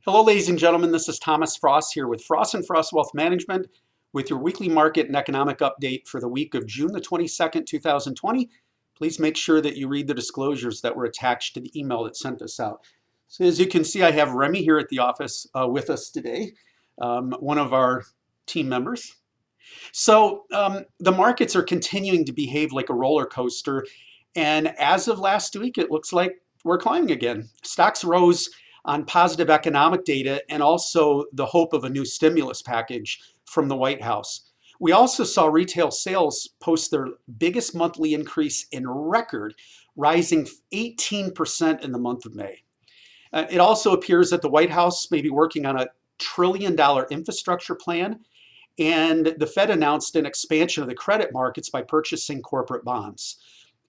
Hello, ladies and gentlemen. This is Thomas Fross here with Fross and Fross Wealth Management with your weekly market and economic update for the week of June the 22nd, 2020. Please make sure that you read the disclosures that were attached to the email that sent us out. So as you can see, I have Remy here at the office with us today, one of our team members. So the markets are continuing to behave like a roller coaster. And as of last week, it looks like we're climbing again. Stocks rose on positive economic data and also the hope of a new stimulus package from the White House. We also saw retail sales post their biggest monthly increase in record, rising 18% in the month of May. It also appears that the White House may be working on a $1 trillion infrastructure plan, and the Fed announced an expansion of the credit markets by purchasing corporate bonds.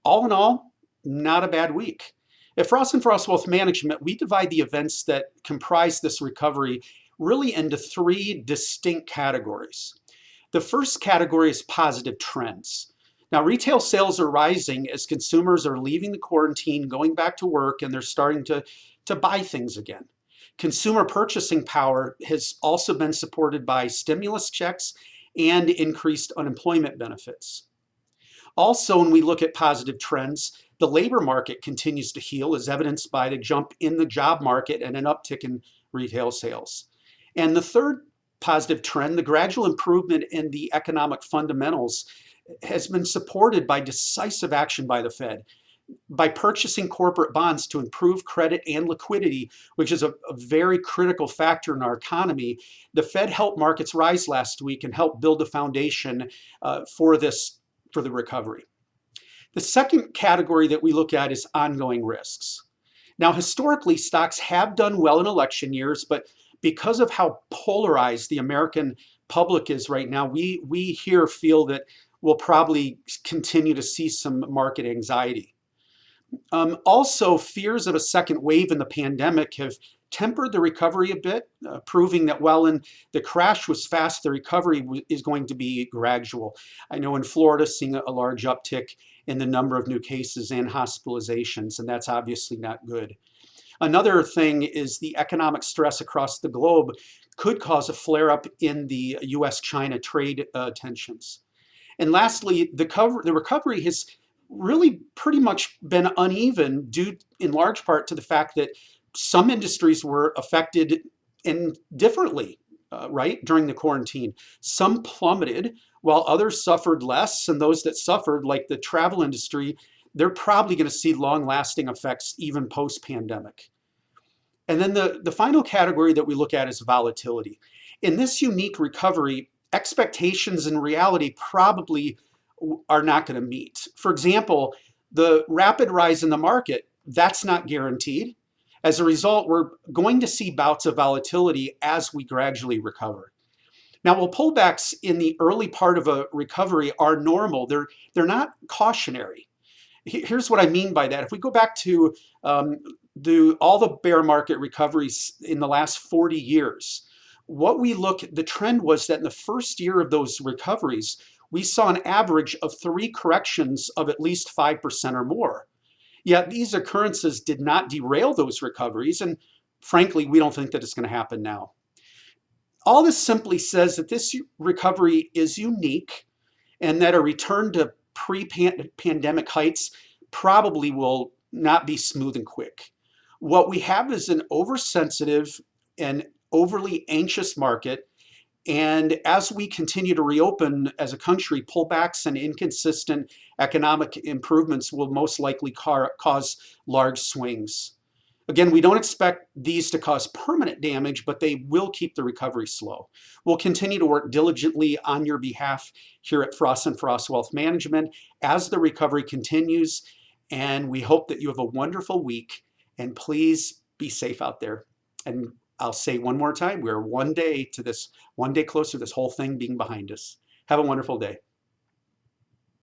All in all, not a bad week. At Fross and Fross Wealth Management, we divide the events that comprise this recovery really into three distinct categories. The first category is positive trends. Now, retail sales are rising as consumers are leaving the quarantine, going back to work, and they're starting to buy things again. Consumer purchasing power has also been supported by stimulus checks and increased unemployment benefits. Also, when we look at positive trends, the labor market continues to heal, as evidenced by the jump in the job market and an uptick in retail sales. And the third positive trend, the gradual improvement in the economic fundamentals, has been supported by decisive action by the Fed. By purchasing corporate bonds to improve credit and liquidity, which is a very critical factor in our economy, the Fed helped markets rise last week and helped build the foundation for the recovery. The second category that we look at is ongoing risks. Now, historically, stocks have done well in election years, but because of how polarized the American public is right now, we here feel that we'll probably continue to see some market anxiety. Also, fears of a second wave in the pandemic have tempered the recovery a bit, proving that while the crash was fast, the recovery is going to be gradual. I know in Florida, seeing a large uptick in the number of new cases and hospitalizations, and that's obviously not good. Another thing is the economic stress across the globe could cause a flare-up in the U.S.-China trade tensions. And lastly, the recovery has really pretty much been uneven due in large part to the fact that some industries were affected differently, right, during the quarantine. Some plummeted while others suffered less, and those that suffered, like the travel industry, they're probably going to see long-lasting effects even post-pandemic. And then the final category that we look at is volatility. In this unique recovery, expectations and reality probably are not going to meet. For example, the rapid rise in the market, that's not guaranteed. As a result, we're going to see bouts of volatility as we gradually recover. Now, while pullbacks in the early part of a recovery are normal, they're not cautionary. Here's what I mean by that. If we go back to all the bear market recoveries in the last 40 years, the trend was that in the first year of those recoveries, we saw an average of 3 corrections of at least 5% or more. Yet these occurrences did not derail those recoveries, and frankly, we don't think that it's going to happen now. All this simply says that this recovery is unique and that a return to pre-pandemic heights probably will not be smooth and quick. What we have is an oversensitive and overly anxious market, and as we continue to reopen as a country, pullbacks and inconsistent economic improvements will most likely cause large swings. Again, we don't expect these to cause permanent damage, but they will keep the recovery slow. We'll continue to work diligently on your behalf here at Fross and Fross Wealth Management as the recovery continues, and we hope that you have a wonderful week, and please be safe out there. And I'll say one more time, we're one day closer to this whole thing being behind us. Have a wonderful day.